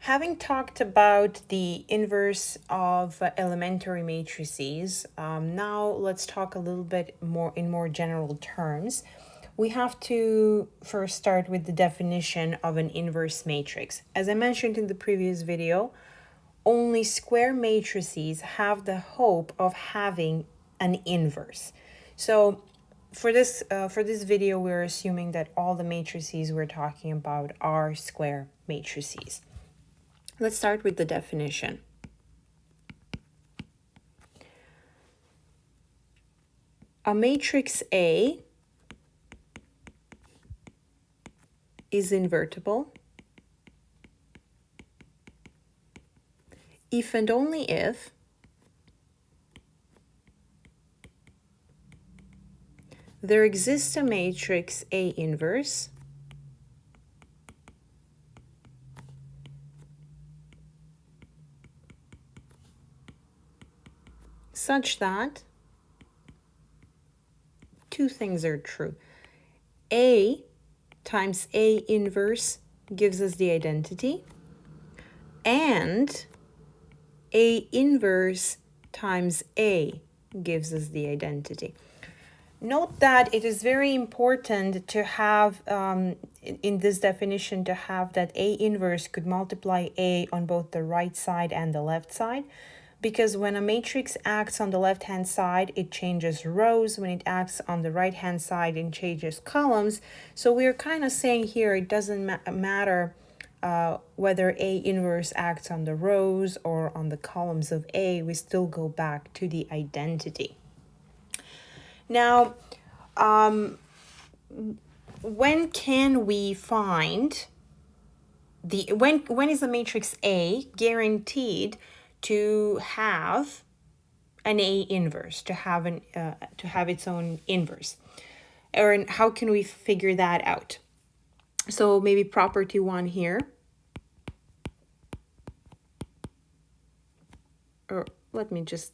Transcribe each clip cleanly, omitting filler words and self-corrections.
Having talked about the inverse of elementary matrices, now let's talk a little bit more in more general terms. We have to first start with the definition of an inverse matrix. As I mentioned in the previous video, only square matrices have the hope of having an inverse. So for this video, we're assuming that all the matrices we're talking about are square matrices. Let's start with the definition. A matrix A is invertible if and only if there exists a matrix A inverse such that two things are true. A times A inverse gives us the identity, and A inverse times A gives us the identity. Note that it is very important to have, in this definition, to have that A inverse could multiply A on both the right side and the left side, because when a matrix acts on the left-hand side, it changes rows. When it acts on the right-hand side, it changes columns. So we're kind of saying here it doesn't matter whether A inverse acts on the rows or on the columns of A, we still go back to the identity. Now, when can we find when is the matrix A guaranteed to have an A inverse, to have its own inverse? Or how can we figure that out? So maybe property 1 here. Or let me just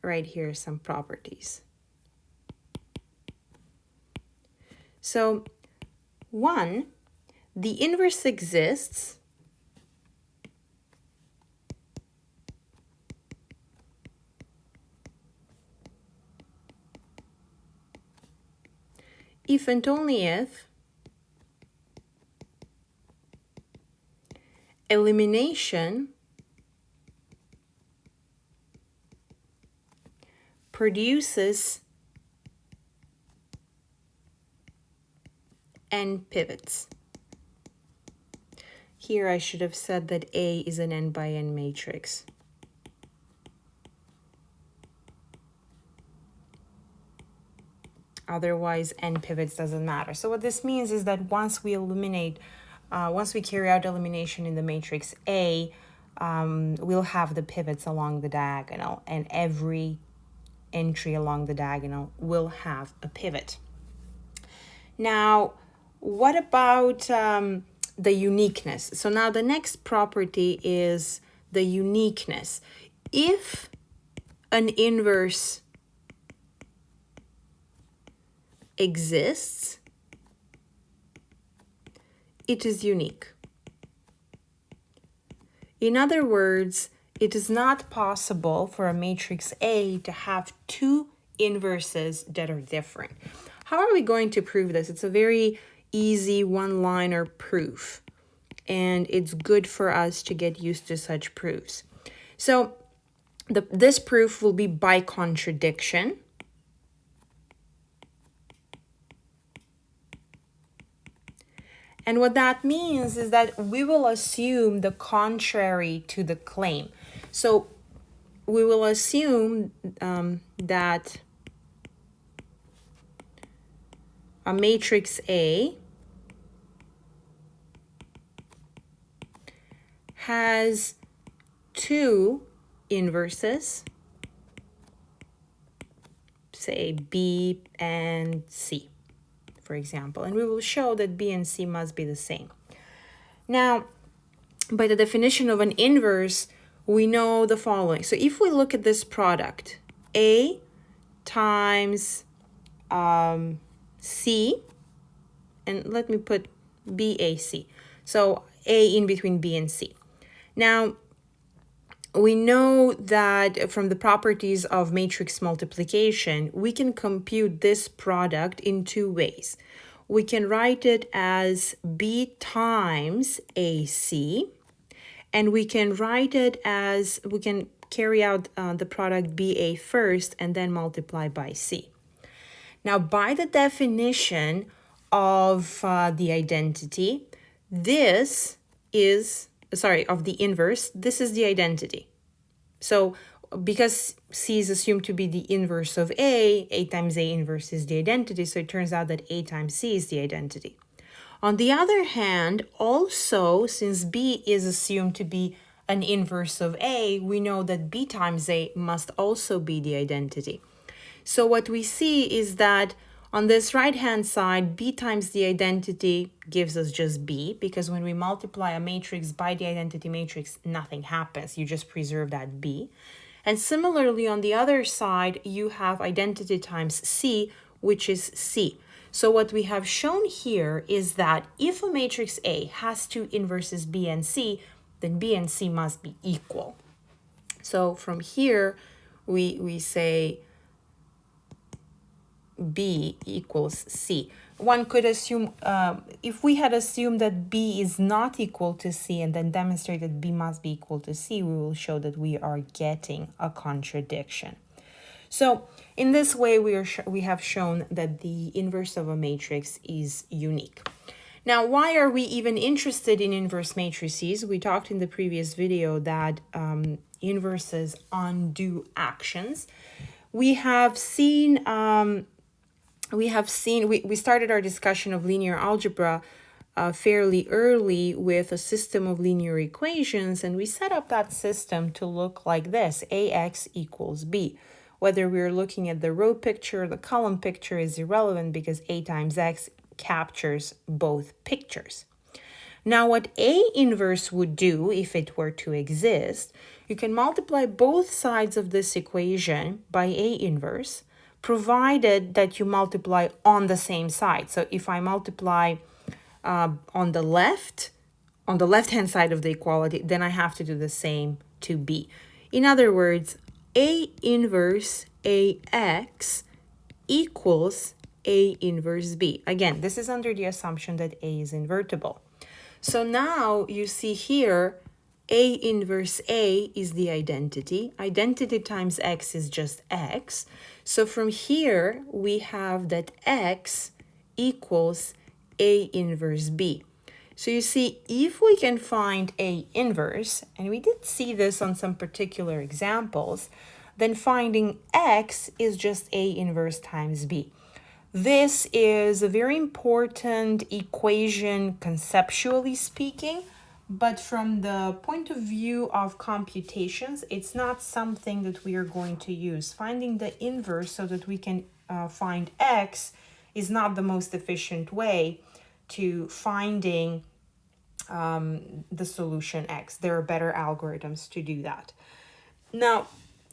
write here some properties. So 1, the inverse exists if and only if elimination produces n pivots. Here I should have said that A is an n by n matrix. Otherwise, n pivots doesn't matter. So what this means is that once we carry out elimination in the matrix A, we'll have the pivots along the diagonal, and every entry along the diagonal will have a pivot. Now, what about the uniqueness? So now the next property is the uniqueness. If an inverse exists, it is unique. In other words, it is not possible for a matrix A to have two inverses that are different. How are we going to prove this? It's a very easy one-liner proof, and it's good for us to get used to such proofs. So this proof will be by contradiction. And what that means is that we will assume the contrary to the claim. So we will assume that a matrix A has two inverses, say B and C, for example, and we will show that B and C must be the same. Now, by the definition of an inverse, we know the following. So if we look at this product, A times C, and let me put BAC. So A in between B and C. Now, we know that from the properties of matrix multiplication, we can compute this product in two ways. We can write it as B times AC, and we can write it as, we can carry out the product BA first and then multiply by C. Now, by the definition of the identity, this is, of the inverse, this is the identity. So because C is assumed to be the inverse of A times A inverse is the identity, so it turns out that A times C is the identity. On the other hand, also, since B is assumed to be an inverse of A, we know that B times A must also be the identity. So what we see is that on this right-hand side, B times the identity gives us just B, because when we multiply a matrix by the identity matrix, nothing happens. You just preserve that B. And similarly, on the other side, you have identity times C, which is C. So what we have shown here is that if a matrix A has two inverses B and C, then B and C must be equal. So from here, we say B equals C. One could assume, if we had assumed that B is not equal to C and then demonstrated B must be equal to C, we will show that we are getting a contradiction. So in this way, we have shown that the inverse of a matrix is unique. Now, why are we even interested in inverse matrices? We talked in the previous video that inverses undo actions. We started our discussion of linear algebra fairly early with a system of linear equations, and we set up that system to look like this: AX equals B. Whether we're looking at the row picture or the column picture is irrelevant because A times X captures both pictures. Now, what A inverse would do if it were to exist, you can multiply both sides of this equation by A inverse, provided that you multiply on the same side. So if I multiply on the left-hand side of the equality, then I have to do the same to B. In other words, A inverse AX equals A inverse B. Again, this is under the assumption that A is invertible. So now you see here, A inverse A is the identity. Identity times X is just X. So from here, we have that X equals A inverse B. So you see, if we can find A inverse, and we did see this on some particular examples, then finding X is just A inverse times B. This is a very important equation conceptually speaking, but from the point of view of computations, it's not something that we are going to use. Finding the inverse so that we can find X is not the most efficient way to finding the solution X. There are better algorithms to do that. Now,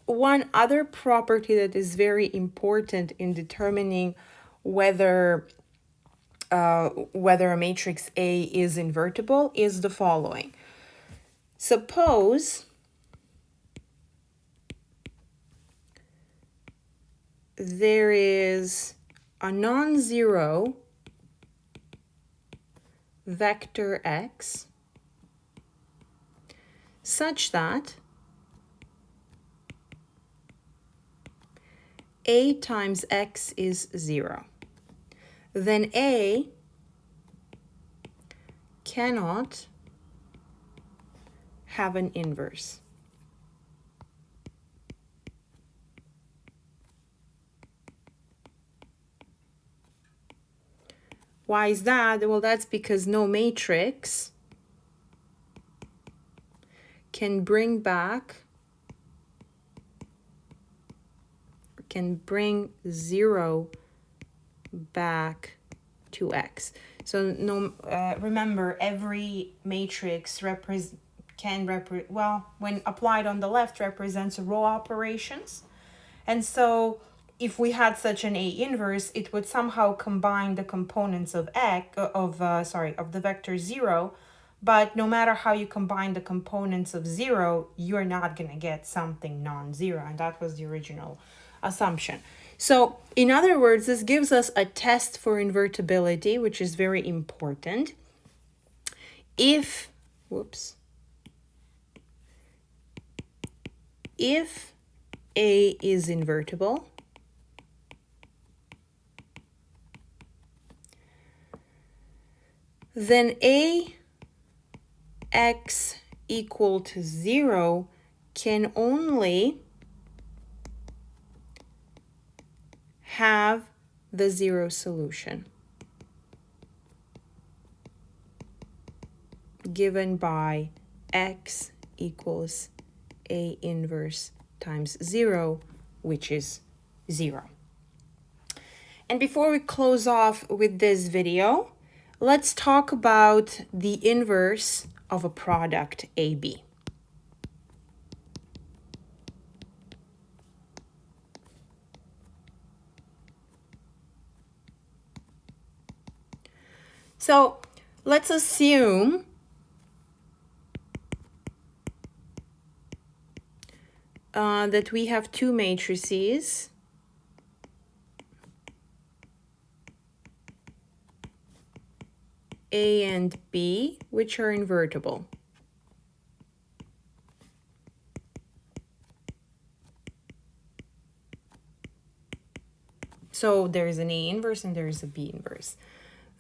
one other property that is very important in determining whether a matrix A is invertible is the following. Suppose there is a non-zero vector X such that A times X is 0. Then A cannot have an inverse. Why is that? Well, that's because no matrix can bring 0 back to X. So remember, every matrix when applied on the left, represents row operations. And so if we had such an A inverse, it would somehow combine the components of the vector 0 but no matter how you combine the components of 0, you're not going to get something non-zero, and that was the original assumption. So in other words, this gives us a test for invertibility, which is very important. If A is invertible, then Ax equal to 0 can only have the 0 solution given by x equals A inverse times 0, which is 0. And before we close off with this video, let's talk about the inverse of a product AB. So let's assume that we have two matrices, A and B, which are invertible. So there's an A inverse and there's a B inverse.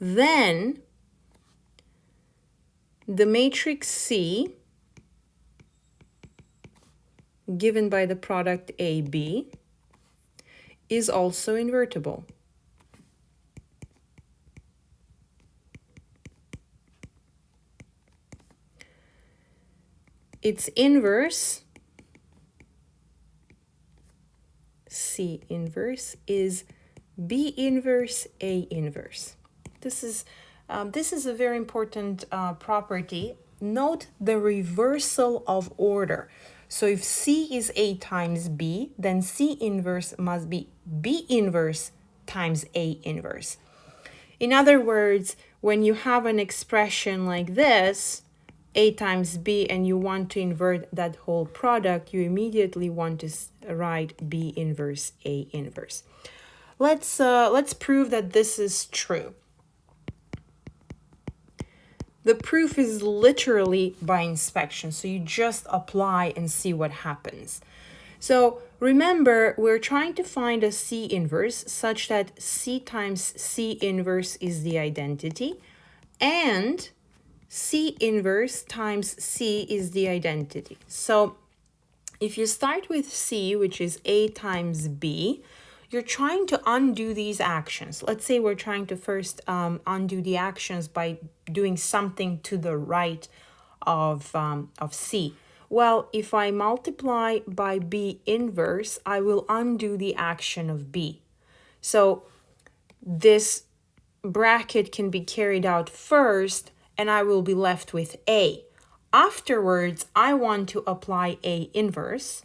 Then the matrix C, given by the product AB, is also invertible. Its inverse, C inverse, is B inverse A inverse. This is a very important property. Note the reversal of order. So if C is A times B, then C inverse must be B inverse times A inverse. In other words, when you have an expression like this, A times B, and you want to invert that whole product, you immediately want to write B inverse A inverse. Let's prove that this is true. The proof is literally by inspection, so you just apply and see what happens. So remember, we're trying to find a C inverse such that C times C inverse is the identity, and C inverse times C is the identity. So if you start with C, which is A times B, you're trying to undo these actions. Let's say we're trying to first undo the actions by doing something to the right of C. Well, if I multiply by B inverse, I will undo the action of B. So this bracket can be carried out first, and I will be left with A. Afterwards, I want to apply A inverse,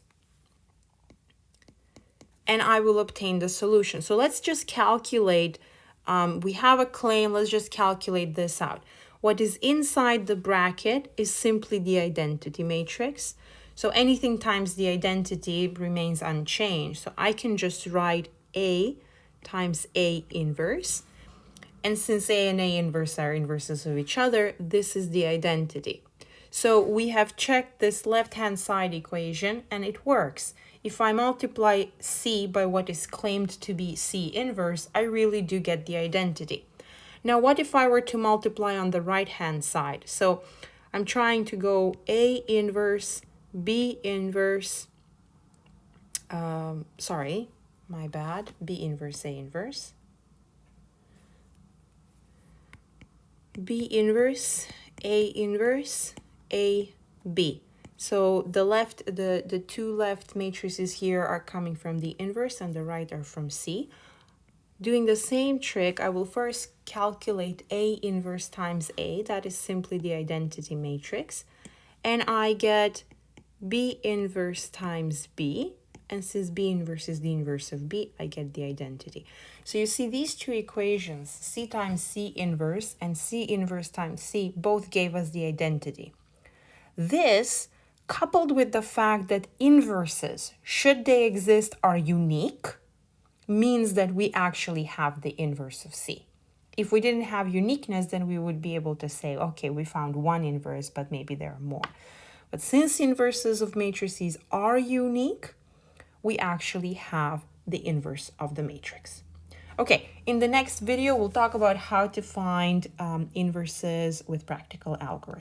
and I will obtain the solution. So let's just calculate. We have a claim. Let's just calculate this out. What is inside the bracket is simply the identity matrix. So anything times the identity remains unchanged. So I can just write A times A inverse. And since A and A inverse are inverses of each other, this is the identity. So we have checked this left-hand side equation, and it works. If I multiply C by what is claimed to be C inverse, I really do get the identity. Now, what if I were to multiply on the right-hand side? So I'm trying to go A inverse, B inverse, sorry, my bad, B inverse, A inverse. B inverse, A inverse, A, B. So the two left matrices here are coming from the inverse and the right are from C. Doing the same trick, I will first calculate A inverse times A. That is simply the identity matrix. And I get B inverse times B. and since B inverse is the inverse of B, I get the identity. So you see these two equations, C times C inverse and C inverse times C, both gave us the identity. This, coupled with the fact that inverses, should they exist, are unique, means that we actually have the inverse of C. If we didn't have uniqueness, then we would be able to say, okay, we found one inverse, but maybe there are more. But since inverses of matrices are unique, we actually have the inverse of the matrix. Okay, in the next video, we'll talk about how to find inverses with practical algorithms.